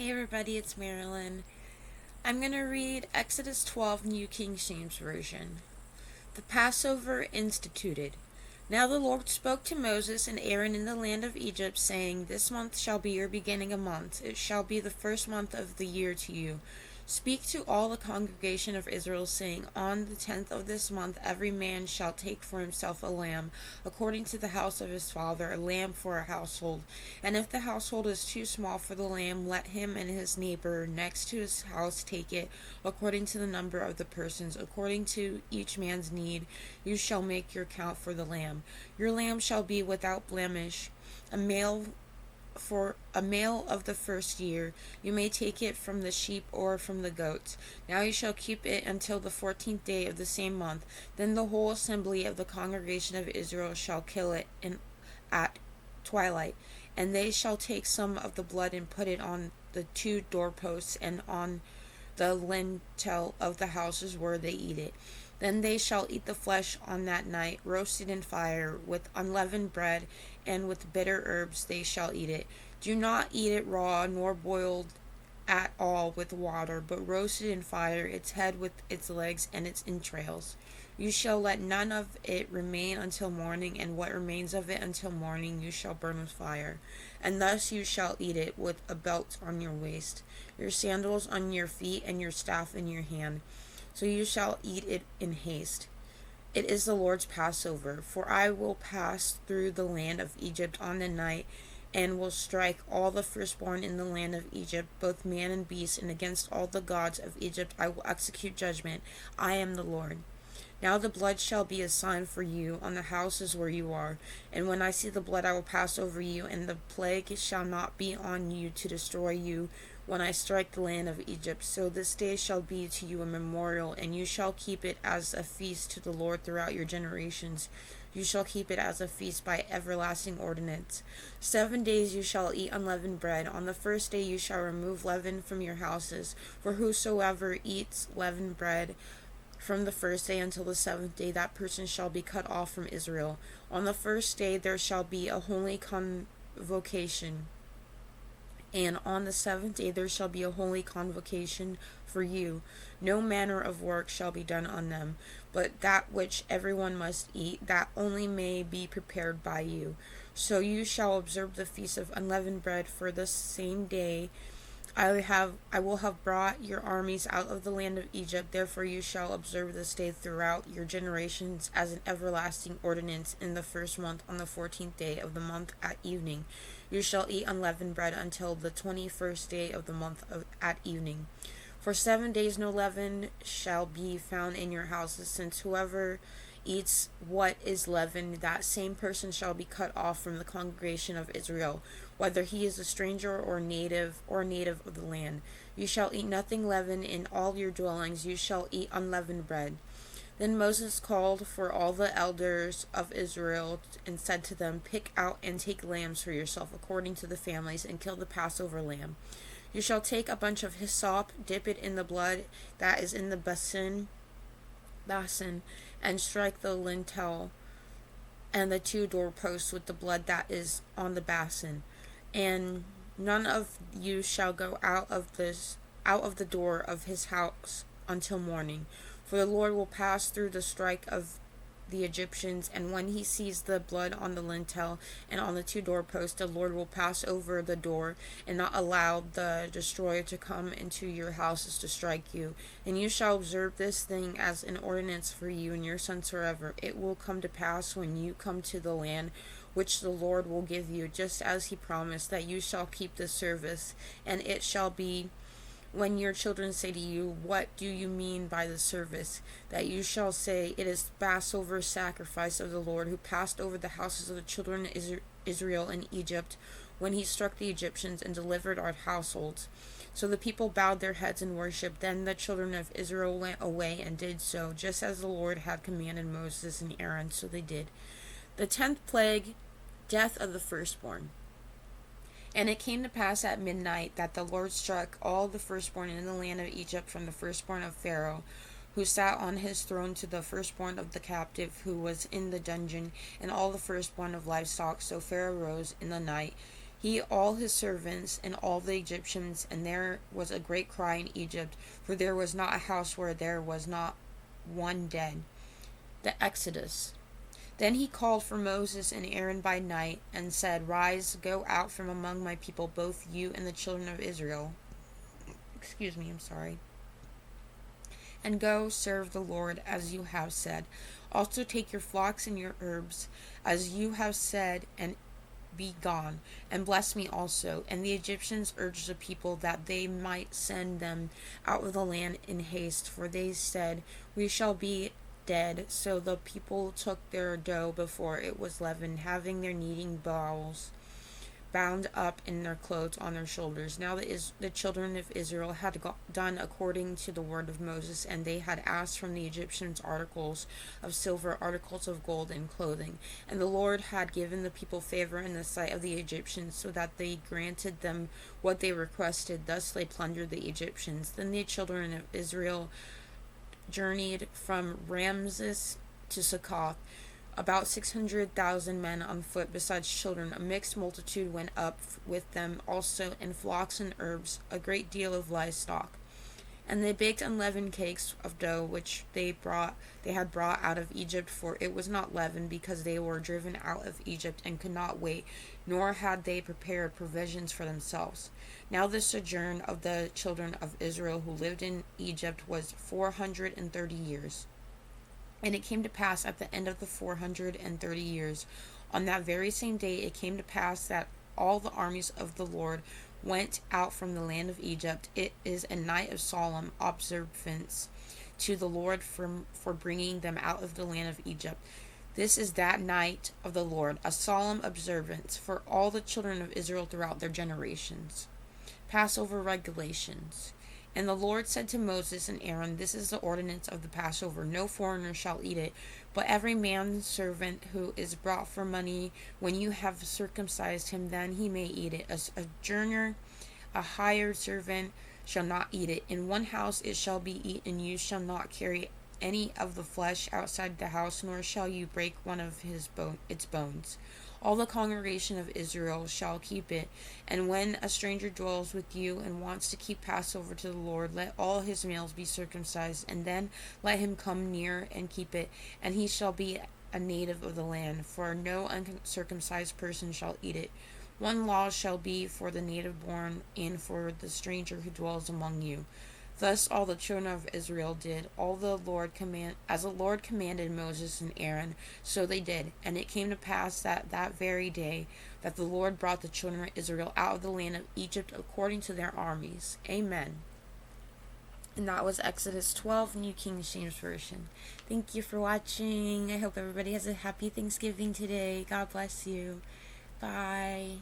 Hey everybody, it's Marilyn. I'm going to read Exodus 12, New King James Version. The Passover instituted. Now the Lord spoke to Moses and Aaron in the land of Egypt, saying, This month shall be your beginning of months. It shall be the first month of the year to you. Speak to all the congregation of Israel, saying, On the 10th of this month every man shall take for himself a lamb, according to the house of his father, a lamb for a household. And if the household is too small for the lamb, let him and his neighbor next to his house take it, according to the number of the persons, according to each man's need. You shall make your count for the lamb. Your lamb shall be without blemish, a male of the first year. You may take it from the sheep or from the goats. Now you shall keep it until the 14th day of the same month. Then the whole assembly of the congregation of Israel shall kill it at twilight. And they shall take some of the blood and put it on the 2 doorposts and on the lintel of the houses where they eat it. Then they shall eat the flesh on that night, roasted in fire, with unleavened bread, and with bitter herbs they shall eat it. Do not eat it raw, nor boiled at all with water, but roasted in fire, its head with its legs and its entrails. You shall let none of it remain until morning, and what remains of it until morning you shall burn with fire. And thus you shall eat it, with a belt on your waist, your sandals on your feet, and your staff in your hand. So you shall eat it in haste. It is the Lord's Passover. For I will pass through the land of Egypt on the night, and will strike all the firstborn in the land of Egypt, both man and beast, and against all the gods of Egypt I will execute judgment. I am the Lord. Now the blood shall be a sign for you on the houses where you are. And when I see the blood, I will pass over you, and the plague shall not be on you to destroy you when I strike the land of Egypt. So this day shall be to you a memorial, and you shall keep it as a feast to the Lord throughout your generations. You shall keep it as a feast by everlasting ordinance. 7 days you shall eat unleavened bread. On the first day you shall remove leaven from your houses. For whosoever eats leavened bread from the first day until the 7th day, that person shall be cut off from Israel. On the first day there shall be a holy convocation, and on the 7th day there shall be a holy convocation for you. No manner of work shall be done on them, but that which everyone must eat, that only may be prepared by you. So you shall observe the feast of unleavened bread for the same day. I will have brought your armies out of the land of Egypt. Therefore you shall observe this day throughout your generations as an everlasting ordinance. In the first month, on the 14th day of the month at evening, you shall eat unleavened bread until the 21st day of the month at evening. For 7 days no leaven shall be found in your houses, since whoever eats what is leavened, that same person shall be cut off from the congregation of Israel, whether he is a stranger or native of the land. You shall eat nothing leavened in all your dwellings. You shall eat unleavened bread. Then Moses called for all the elders of Israel and said to them, Pick out and take lambs for yourself according to the families, and kill the Passover lamb. You shall take a bunch of hyssop, dip it in the blood that is in the basin, and strike the lintel and the 2 doorposts with the blood that is on the basin. And none of you shall go out of the door of his house until morning, for the Lord will pass through the strike of the Egyptians, and when he sees the blood on the lintel and on the 2 doorposts, the Lord will pass over the door and not allow the destroyer to come into your houses to strike you. And you shall observe this thing as an ordinance for you and your sons forever. It will come to pass when you come to the land which the Lord will give you, just as he promised, that you shall keep this service. And it shall be, when your children say to you, What do you mean by the service? That you shall say, It is the Passover sacrifice of the Lord, who passed over the houses of the children of Israel in Egypt, when he struck the Egyptians and delivered our households. So the people bowed their heads in worship. Then the children of Israel went away and did so, just as the Lord had commanded Moses and Aaron, so they did. The 10th plague, death of the firstborn. And it came to pass at midnight that the Lord struck all the firstborn in the land of Egypt, from the firstborn of Pharaoh, who sat on his throne, to the firstborn of the captive who was in the dungeon, and all the firstborn of livestock. So Pharaoh rose in the night. he, all his servants, and all the Egyptians, and there was a great cry in Egypt, for there was not a house where there was not one dead. The Exodus. Then he called for Moses and Aaron by night, and said, Rise, go out from among my people, both you and the children of Israel. I'm sorry. And go serve the Lord as you have said. Also take your flocks and your herbs, as you have said, and be gone, and bless me also. And the Egyptians urged the people that they might send them out of the land in haste, for they said, We shall be dead. So the people took their dough before it was leavened, having their kneading bowls bound up in their clothes on their shoulders. Now the children of Israel had done according to the word of Moses, and they had asked from the Egyptians articles of silver, articles of gold, and clothing. And the Lord had given the people favor in the sight of the Egyptians, so that they granted them what they requested. Thus they plundered the Egyptians. Then the children of Israel journeyed from Ramses to Succoth, about 600,000 men on foot, besides children. A mixed multitude went up with them also, in flocks and herbs, a great deal of livestock. And they baked unleavened cakes of dough, which they had brought out of Egypt, for it was not leavened, because they were driven out of Egypt and could not wait, nor had they prepared provisions for themselves. Now the sojourn of the children of Israel who lived in Egypt was 430 years. And it came to pass at the end of the 430 years, on that very same day, it came to pass that all the armies of the Lord went out from the land of Egypt. It is a night of solemn observance to the Lord for bringing them out of the land of Egypt. This is that night of the Lord, a solemn observance for all the children of Israel throughout their generations. Passover regulations. And the Lord said to Moses and Aaron, This is the ordinance of the Passover. No foreigner shall eat it, but every manservant who is brought for money, when you have circumcised him, then he may eat it. A sojourner, a hired servant, shall not eat it. In one house it shall be eaten. You shall not carry any of the flesh outside the house, nor shall you break one of its bones. All the congregation of Israel shall keep it. And when a stranger dwells with you and wants to keep Passover to the Lord, let all his males be circumcised, and then let him come near and keep it, and he shall be a native of the land, for no uncircumcised person shall eat it. One law shall be for the native born and for the stranger who dwells among you. Thus all the children of Israel did, as the Lord commanded Moses and Aaron, so they did. And it came to pass that very day that the Lord brought the children of Israel out of the land of Egypt according to their armies. Amen. And that was Exodus 12, New King James Version. Thank you for watching. I hope everybody has a happy Thanksgiving today. God bless you. Bye.